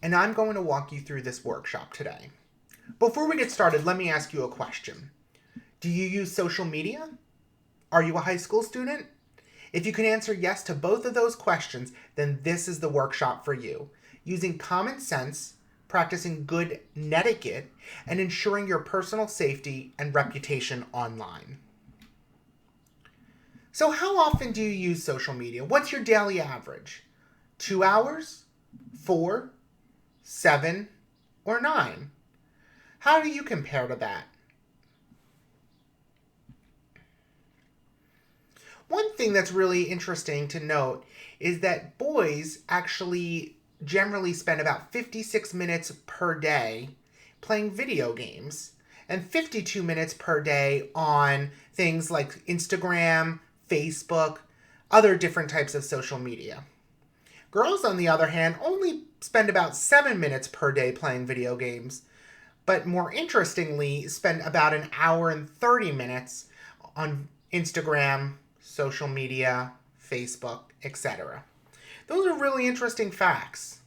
and I'm going to walk you through this workshop today. Before we get started, let me ask you a question. Do you use social media? Are you a high school student? If you can answer yes to both of those questions, then this is the workshop for you. Using common sense, practicing good netiquette, and ensuring your personal safety and reputation online. So how often do you use social media? What's your daily average? 2 hours? 4? 7? Or 9? How do you compare to that? One thing that's really interesting to note is that boys actually generally spend about 56 minutes per day playing video games and 52 minutes per day on things like Instagram, Facebook, other different types of social media. Girls, on the other hand, only spend about 7 minutes per day playing video games, but more interestingly, spend about an hour and 30 minutes on Instagram, social media, Facebook, etc. Those are really interesting facts.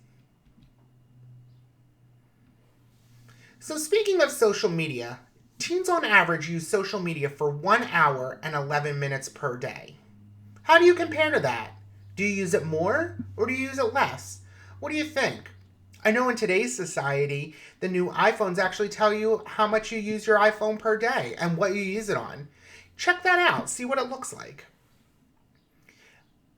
So speaking of social media, teens on average use social media for 1 hour and 11 minutes per day. How do you compare to that? Do you use it more or do you use it less? What do you think? I know in today's society, the new iPhones actually tell you how much you use your iPhone per day and what you use it on. Check that out, see what it looks like.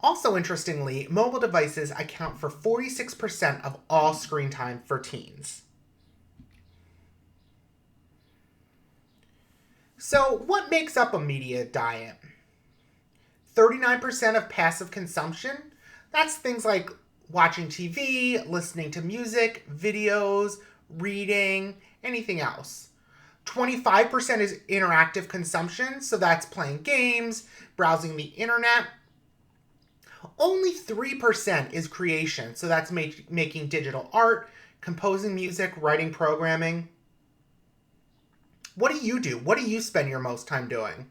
Also interestingly, mobile devices account for 46% of all screen time for teens. So what makes up a media diet? 39% of passive consumption? That's things like watching TV, listening to music, videos, reading, anything else. 25% is interactive consumption, so that's playing games, browsing the internet. Only 3% is creation, so that's making digital art, composing music, writing programming. What do you do? What do you spend your most time doing?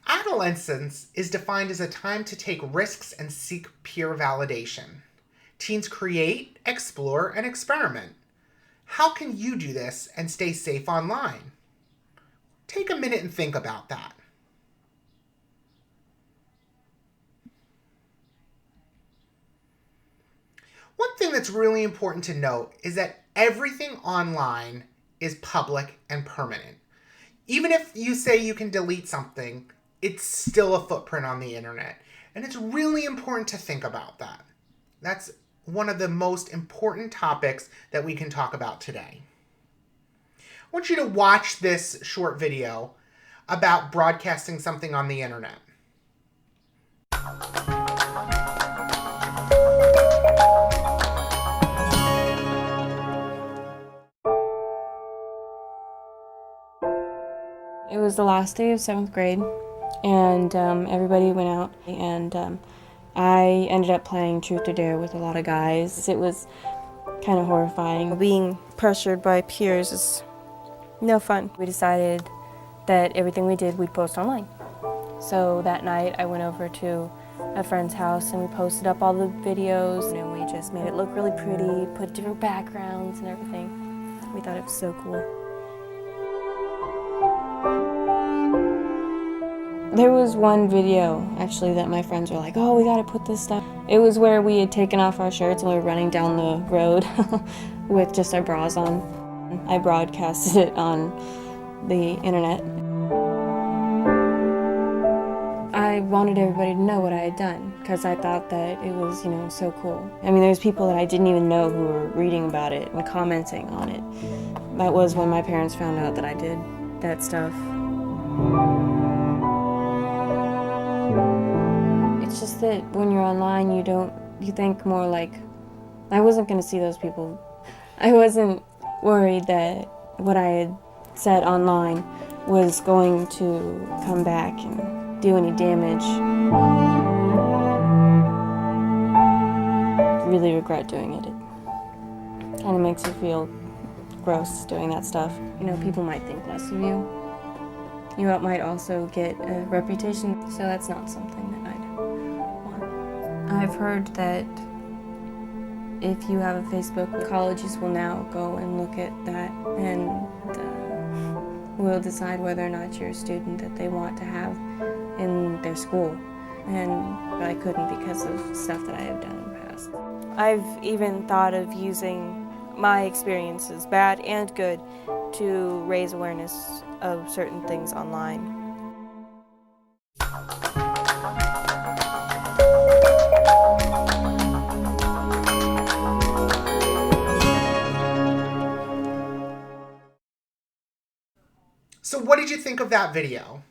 Adolescence is defined as a time to take risks and seek peer validation. Teens create, explore, and experiment. How can you do this and stay safe online? Take a minute and think about that. One thing that's really important to note is that everything online is public and permanent. Even if you say you can delete something, it's still a footprint on the internet. And it's really important to think about that. That's one of the most important topics that we can talk about today. I want you to watch this short video about broadcasting something on the internet. It was the last day of 7th grade, and everybody went out, and I ended up playing Truth or Dare with a lot of guys. It was kind of horrifying. Being pressured by peers is no fun. We decided that everything we did, we'd post online. So that night, I went over to a friend's house, and we posted up all the videos, and we just made it look really pretty, put different backgrounds and everything. We thought it was so cool. There was one video, actually, that my friends were like, oh, we gotta put this stuff. It was where we had taken off our shirts and we were running down the road with just our bras on. I broadcasted it on the internet. I wanted everybody to know what I had done because I thought that it was, so cool. I mean, there's people that I didn't even know who were reading about it and commenting on it. That was when my parents found out that I did that stuff. It's just that when you're online, you think more like, I wasn't going to see those people. I wasn't worried that what I had said online was going to come back and do any damage. I really regret doing it. It kind of makes you feel gross doing that stuff. People might think less of you. You might also get a reputation, so that's not something that I'd want. I've heard that if you have a Facebook, colleges will now go and look at that and will decide whether or not you're a student that they want to have in their school. But I couldn't because of stuff that I have done in the past. I've even thought of using my experiences, bad and good, to raise awareness of certain things online. So what did you think of that video?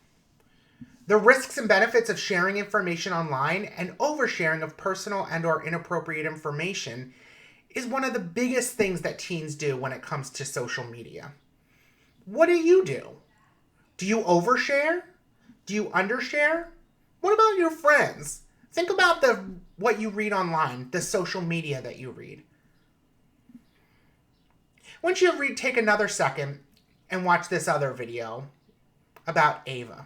The risks and benefits of sharing information online and oversharing of personal and/or inappropriate information is one of the biggest things that teens do when it comes to social media. What do you do? Do you overshare? Do you undershare? What about your friends? Think about what you read online, the social media that you read. Once you take another second and watch this other video about Ava.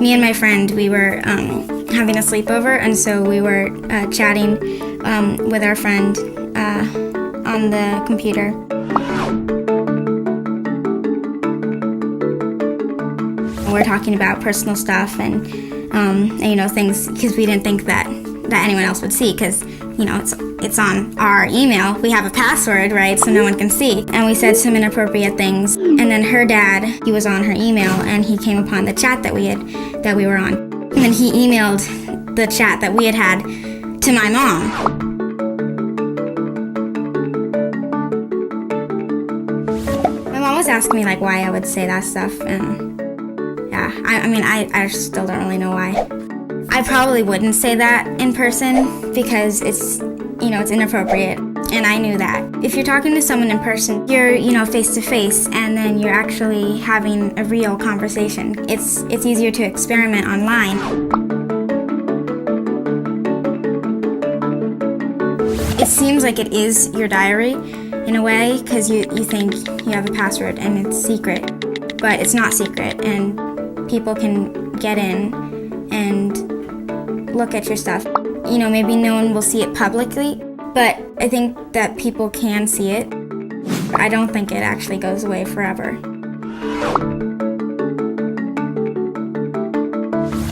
Me and my friend, we were having a sleepover, and so we were chatting with our friend on the computer. We're talking about personal stuff and things, because we didn't think that anyone else would see, because it's on our email. We have a password, right, so no one can see. And we said some inappropriate things. And then her dad, he was on her email, and he came upon the chat that we were on. And then he emailed the chat that we had to my mom. My mom was asking me why I would say that stuff, and yeah, I still don't really know why. I probably wouldn't say that in person because it's inappropriate, and I knew that. If you're talking to someone in person, you're, face to face, and then you're actually having a real conversation. It's easier to experiment online. It seems like it is your diary in a way, because you think you have a password and it's secret, but it's not secret, and people can get in and look at your stuff. Maybe no one will see it publicly, but I think that people can see it. I don't think it actually goes away forever.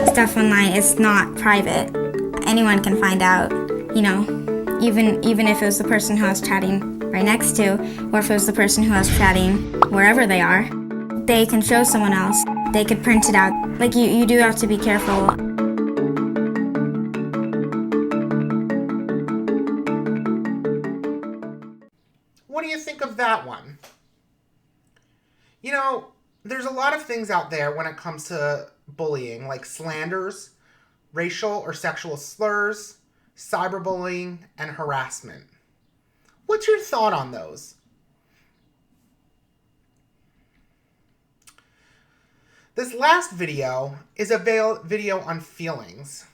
Stuff online is not private. Anyone can find out, even if it was the person who I was chatting right next to, or if it was the person who I was chatting wherever they are. They can show someone else. They could print it out. You do have to be careful. What do you think of that one? There's a lot of things out there when it comes to bullying, like slanders, racial or sexual slurs, cyberbullying, and harassment. What's your thought on those? This last video is a video on feelings.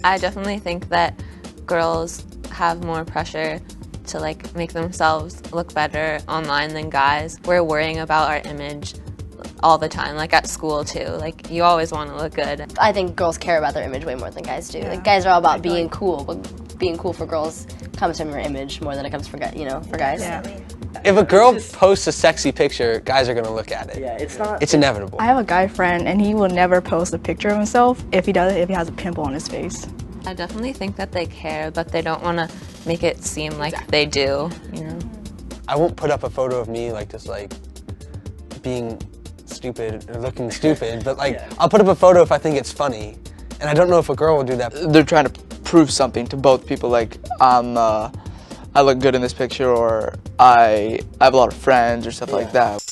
I definitely think that girls have more pressure to make themselves look better online than guys. We're worrying about our image all the time, at school too. You always want to look good. I think girls care about their image way more than guys do. Yeah. Guys are all about being cool, but being cool for girls comes from your image more than it comes for guys. Yeah. If a girl posts a sexy picture, guys are gonna look at it. Yeah, It's inevitable. I have a guy friend, and he will never post a picture of himself if he has a pimple on his face. I definitely think that they care, but they don't want to make it seem like they do, I won't put up a photo of me just being stupid or looking stupid, but I'll put up a photo if I think it's funny. And I don't know if a girl will do that. They're trying to prove something to both people, I look good in this picture, or I have a lot of friends or stuff like that.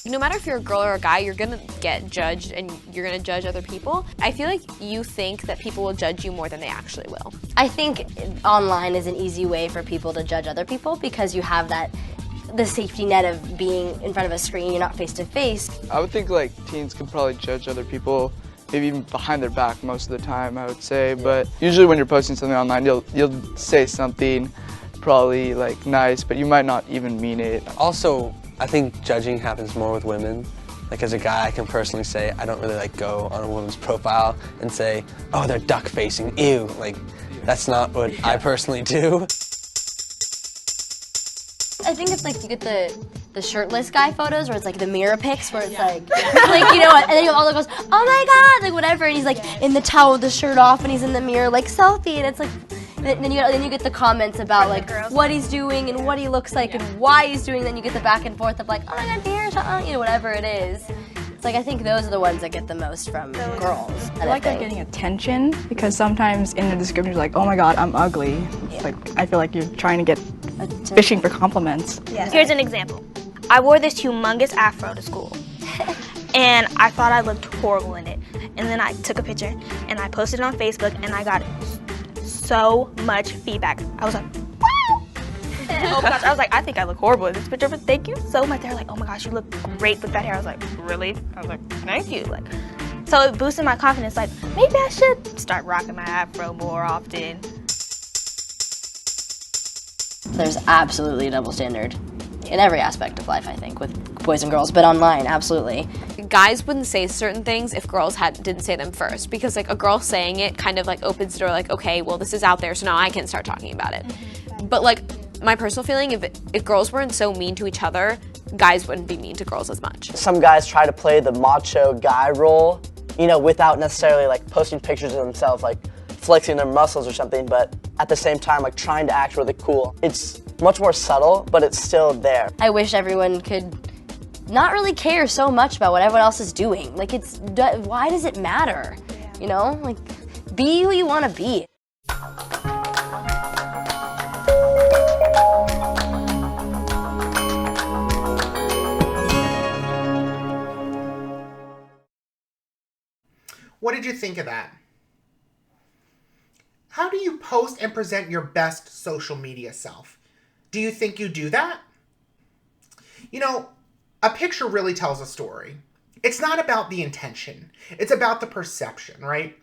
No matter if you're a girl or a guy, you're gonna get judged and you're gonna judge other people. I feel like you think that people will judge you more than they actually will. I think online is an easy way for people to judge other people because you have the safety net of being in front of a screen, you're not face to face. I would think teens could probably judge other people maybe even behind their back most of the time, I would say. But usually when you're posting something online, you'll say something probably like nice, but you might not even mean it. Also, I think judging happens more with women. Like as a guy, I can personally say I don't really like go on a woman's profile and say, oh, they're duck facing, ew. Like that's not what I personally do. I think it's like you get the shirtless guy photos where it's like the mirror pics where it's like you know, and then you have all the girls, oh my god, like whatever, and he's like in the towel with the shirt off and he's in the mirror like selfie, and it's like, then you get the comments about like what he's doing and what he looks like and why he's doing. Then you get the back and forth of like, oh my god, dear, you know, whatever it is. It's like I think those are the ones that get the most from girls. I like they're getting attention because sometimes in the description you're like, oh my god, I'm ugly. Yeah. Like I feel like you're trying to get fishing for compliments. Yeah. Here's an example. I wore this humongous afro to school and I thought I looked horrible in it. And then I took a picture and I posted it on Facebook and I got so much feedback. I was like, wow! Oh my gosh, I was like, I think I look horrible in this picture, but thank you so much. They were like, oh my gosh, you look great with that hair. I was like, really? I was like, thank you. Like, so it boosted my confidence. Like, maybe I should start rocking my afro more often. There's absolutely a double standard in every aspect of life, I think, with boys and girls, but online, absolutely. Guys wouldn't say certain things if girls didn't say them first, because like a girl saying it kind of like opens the door, like, okay, well this is out there, so now I can start talking about it. But like my personal feeling, if girls weren't so mean to each other, guys wouldn't be mean to girls as much. Some guys try to play the macho guy role, you know, without necessarily like posting pictures of themselves, like flexing their muscles or something, but at the same time like trying to act really cool. It's much more subtle, but it's still there. I wish everyone could not really care so much about what everyone else is doing. Like, why does it matter? You know, like, be who you want to be. What did you think of that? How do you post and present your best social media self? Do you think you do that? You know, a picture really tells a story. It's not about the intention. It's about the perception, right?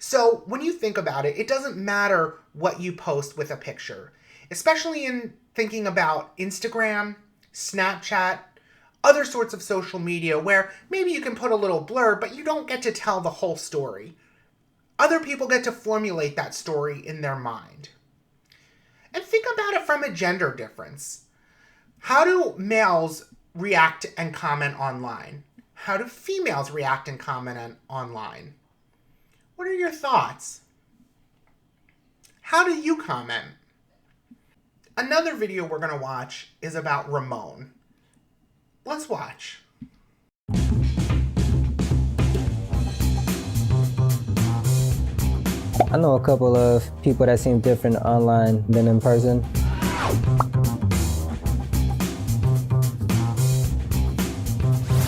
So when you think about it, it doesn't matter what you post with a picture, especially in thinking about Instagram, Snapchat, other sorts of social media where maybe you can put a little blur, but you don't get to tell the whole story. Other people get to formulate that story in their mind. And think about it from a gender difference. How do males react and comment online? How do females react and comment online? What are your thoughts? How do you comment? Another video we're going to watch is about Ramon. Let's watch. I know a couple of people that seem different online than in person.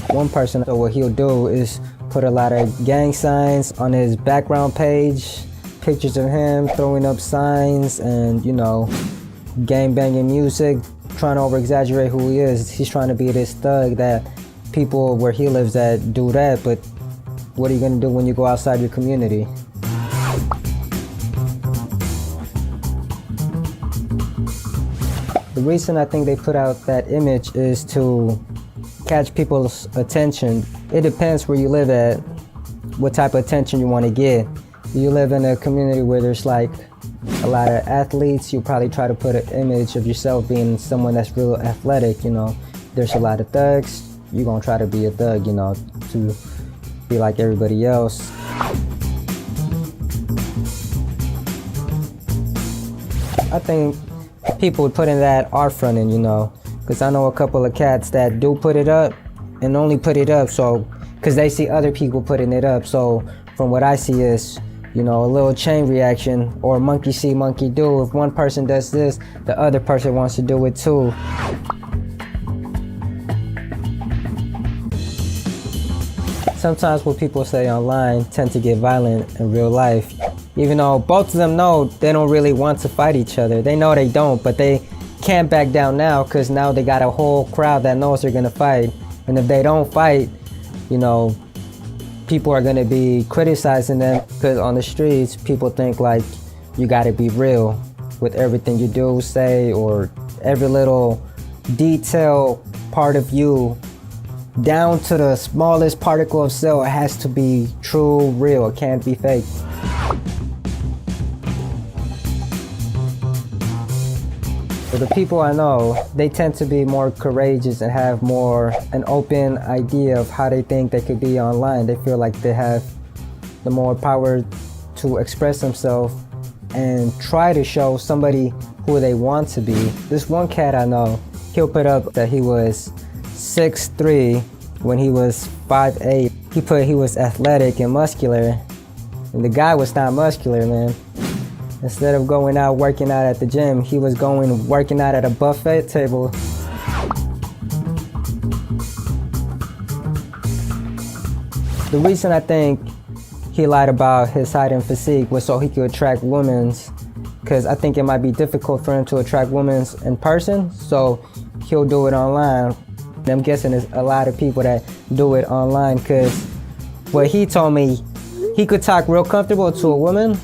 One person, so what he'll do is put a lot of gang signs on his background page, pictures of him throwing up signs and, you know, gang banging music, trying to over exaggerate who he is. He's trying to be this thug that people where he lives at do that, but what are you gonna do when you go outside your community? The reason I think they put out that image is to catch people's attention. It depends where you live at, what type of attention you want to get. If you live in a community where there's like a lot of athletes, you probably try to put an image of yourself being someone that's real athletic, you know. There's a lot of thugs, you're gonna try to be a thug, you know, to be like everybody else. I think people putting that are fronting, you know, because I know a couple of cats that do put it up and only put it up so because they see other people putting it up. So from what I see is, you know, a little chain reaction or monkey see, monkey do. If one person does this, the other person wants to do it too. Sometimes what people say online tend to get violent in real life. Even though both of them know they don't really want to fight each other. They know they don't, but they can't back down now because now they got a whole crowd that knows they're gonna fight. And if they don't fight, you know, people are gonna be criticizing them because on the streets, people think like you gotta be real with everything you do, say, or every little detail part of you, down to the smallest particle of cell, it has to be true, real, it can't be fake. For the people I know, they tend to be more courageous and have more an open idea of how they think they could be online. They feel like they have the more power to express themselves and try to show somebody who they want to be. This one cat I know, he'll put up that he was 6'3" when he was 5'8". He put he was athletic and muscular, and the guy was not muscular, man. Instead of going out working out at the gym, he was going working out at a buffet table. The reason I think he lied about his height and physique was so he could attract women, because I think it might be difficult for him to attract women in person, so he'll do it online. I'm guessing there's a lot of people that do it online, because what he told me, he could talk real comfortable to a woman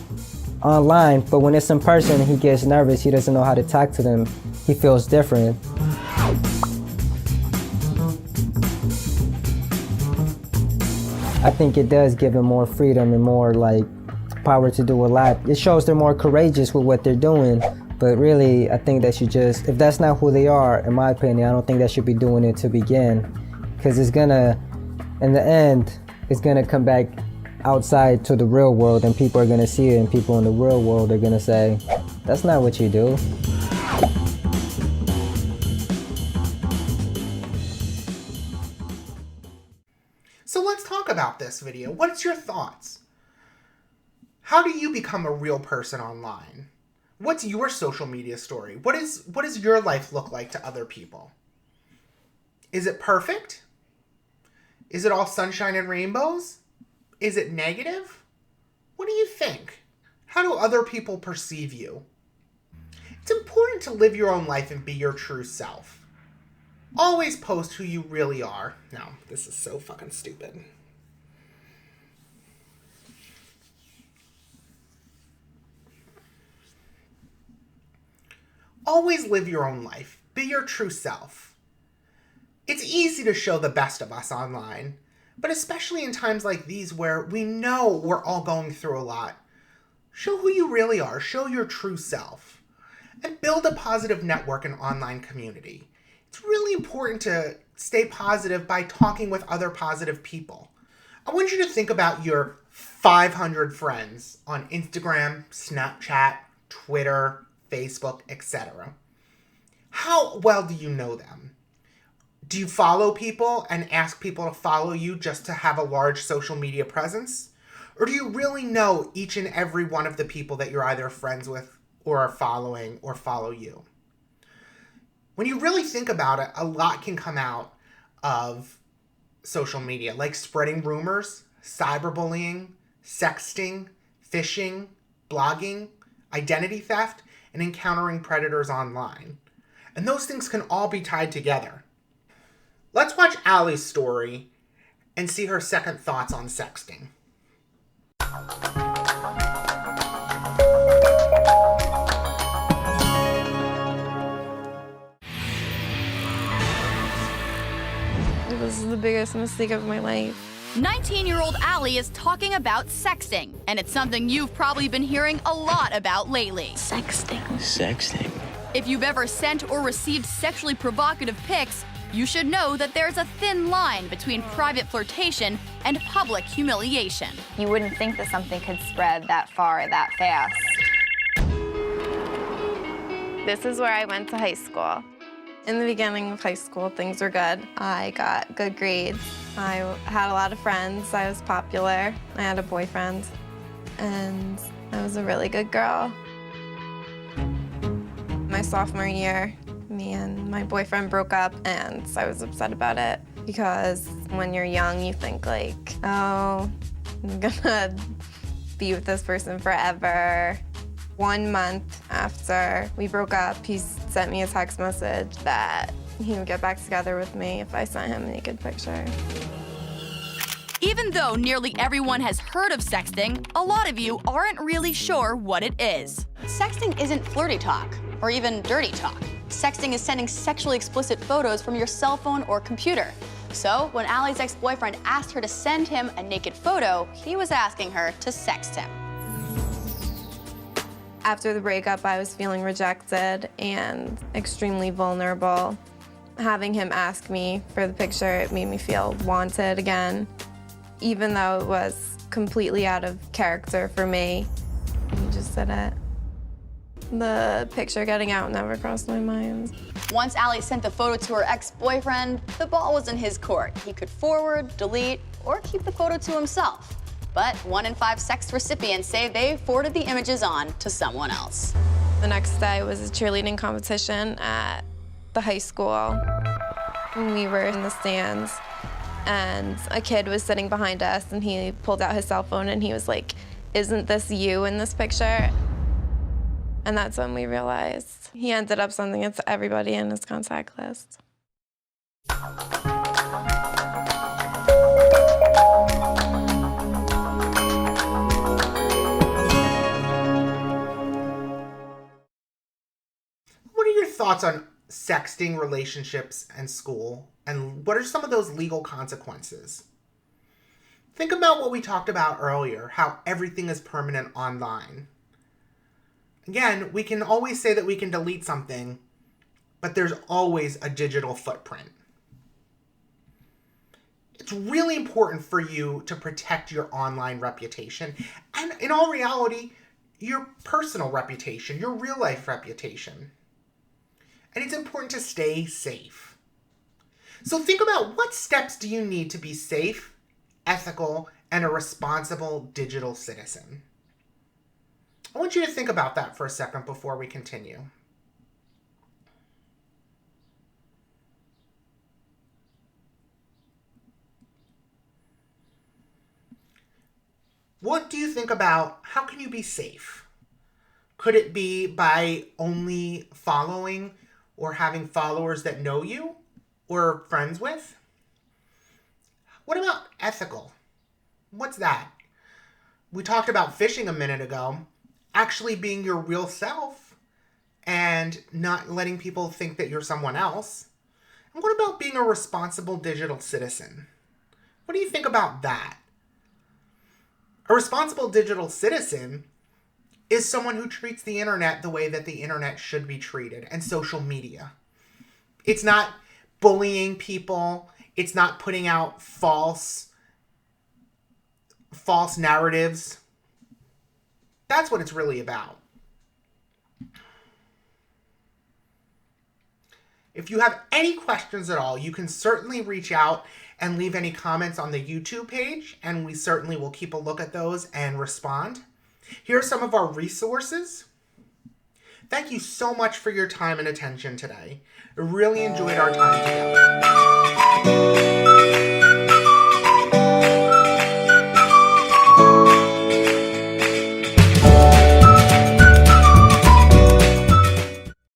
online, but when it's in person, he gets nervous. He doesn't know how to talk to them. He feels different. I think it does give them more freedom and more like power to do a lot. It shows they're more courageous with what they're doing, but really, I think they should just, if that's not who they are, in my opinion, I don't think they should be doing it to begin, because it's gonna, in the end, it's gonna come back outside to the real world, and people are gonna see it, and people in the real world are gonna say, that's not what you do. So let's talk about this video. What's your thoughts? How do you become a real person online? What's your social media story? What does your life look like to other people? Is it perfect? Is it all sunshine and rainbows? Is it negative? What do you think? How do other people perceive you? It's important to live your own life and be your true self. Always post who you really are. No, this is so fucking stupid. Always live your own life. Be your true self. It's easy to show the best of us online, but especially in times like these where we know we're all going through a lot. Show who you really are. Show your true self. And build a positive network and online community. It's really important to stay positive by talking with other positive people. I want you to think about your 500 friends on Instagram, Snapchat, Twitter, Facebook, etc. How well do you know them? Do you follow people and ask people to follow you just to have a large social media presence? Or do you really know each and every one of the people that you're either friends with or are following or follow you? When you really think about it, a lot can come out of social media, like spreading rumors, cyberbullying, sexting, phishing, blogging, identity theft, and encountering predators online. And those things can all be tied together. Let's watch Allie's story and see her second thoughts on sexting. It was the biggest mistake of my life. 19-year-old Allie is talking about sexting, and it's something you've probably been hearing a lot about lately. Sexting. Sexting. If you've ever sent or received sexually provocative pics, you should know that there's a thin line between private flirtation and public humiliation. You wouldn't think that something could spread that far that fast. This is where I went to high school. In the beginning of high school, things were good. I got good grades. I had a lot of friends. I was popular. I had a boyfriend. And I was a really good girl. My sophomore year, me and my boyfriend broke up, and I was upset about it because when you're young, you think like, oh, I'm gonna be with this person forever. 1 month after we broke up, he sent me a text message that he would get back together with me if I sent him a naked picture. Even though nearly everyone has heard of sexting, a lot of you aren't really sure what it is. Sexting isn't flirty talk or even dirty talk. Sexting is sending sexually explicit photos from your cell phone or computer. So when Allie's ex-boyfriend asked her to send him a naked photo, he was asking her to sext him. After the breakup, I was feeling rejected and extremely vulnerable. Having him ask me for the picture, it made me feel wanted again. Even though it was completely out of character for me, he just said it. The picture getting out never crossed my mind. Once Allie sent the photo to her ex-boyfriend, the ball was in his court. He could forward, delete, or keep the photo to himself. But 1 in 5 sext recipients say they forwarded the images on to someone else. The next day was a cheerleading competition at the high school. We were in the stands, and a kid was sitting behind us, and he pulled out his cell phone, and he was like, "Isn't this you in this picture?" And that's when we realized he ended up sending it to everybody in his contact list. What are your thoughts on sexting, relationships, and school? And what are some of those legal consequences? Think about what we talked about earlier, how everything is permanent online. Again, we can always say that we can delete something, but there's always a digital footprint. It's really important for you to protect your online reputation, and in all reality, your personal reputation, your real life reputation. And it's important to stay safe. So think about, what steps do you need to be safe, ethical, and a responsible digital citizen? I want you to think about that for a second before we continue. What do you think about, how can you be safe? Could it be by only following or having followers that know you or are friends with? What about ethical? What's that? We talked about phishing a minute ago. Actually being your real self and not letting people think that you're someone else. And what about being a responsible digital citizen? What do you think about that? A responsible digital citizen is someone who treats the internet the way that the internet should be treated, and social media. It's not bullying people. It's not putting out false narratives. That's what it's really about. If you have any questions at all, you can certainly reach out and leave any comments on the YouTube page, and we certainly will keep a look at those and respond. Here are some of our resources. Thank you so much for your time and attention today. I really enjoyed our time together.